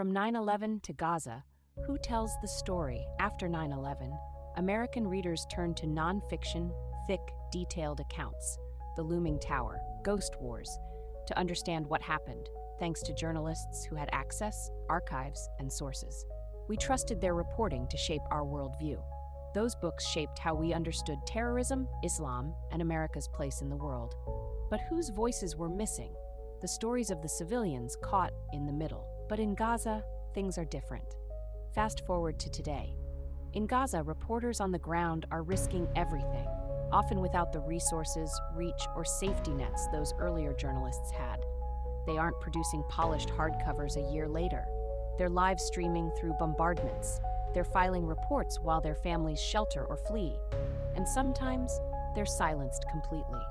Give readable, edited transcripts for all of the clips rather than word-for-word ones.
From 9/11 to Gaza, who tells the story? After 9/11, American readers turned to nonfiction, thick, detailed accounts, the looming tower, ghost wars, to understand what happened, thanks to journalists who had access, archives, and sources. We trusted their reporting to shape our worldview. Those books shaped how we understood terrorism, Islam, and America's place in the world. But whose voices were missing? The stories of the civilians caught in the middle. But in Gaza, things are different. Fast forward to today. In Gaza, reporters on the ground are risking everything, often without the resources, reach, or safety nets those earlier journalists had. They aren't producing polished hardcovers a year later. They're live streaming through bombardments. They're filing reports while their families shelter or flee. And sometimes, they're silenced completely.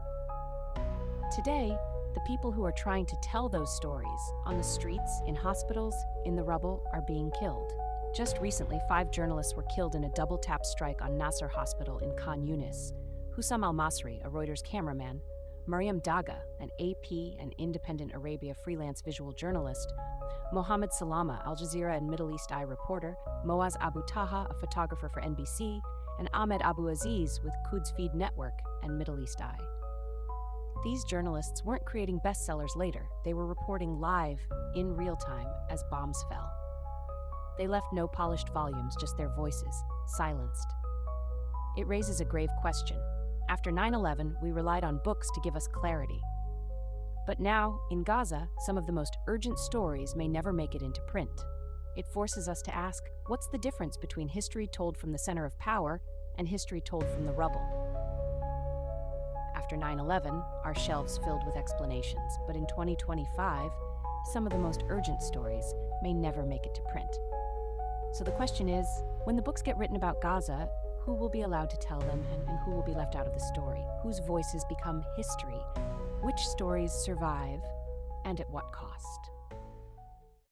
Today, the people who are trying to tell those stories, on the streets, in hospitals, in the rubble, are being killed. Just recently, 5 journalists were killed in a double-tap strike on Nasser Hospital in Khan Yunis. Hussam al-Masri, a Reuters cameraman, Mariam Daga, an AP and Independent Arabia freelance visual journalist, Mohammed Salama, Al Jazeera and Middle East Eye reporter, Moaz Abu Taha, a photographer for NBC, and Ahmed Abu Aziz with Quds Feed Network and Middle East Eye. These journalists weren't creating bestsellers later. They were reporting live, in real time, as bombs fell. They left no polished volumes, just their voices, silenced. It raises a grave question. After 9/11, we relied on books to give us clarity. But now, in Gaza, some of the most urgent stories may never make it into print. It forces us to ask, what's the difference between history told from the center of power and history told from the rubble? After 9/11, our shelves filled with explanations, but in 2025, some of the most urgent stories may never make it to print. So the question is, when the books get written about Gaza, who will be allowed to tell them and who will be left out of the story? Whose voices become history? Which stories survive, and at what cost?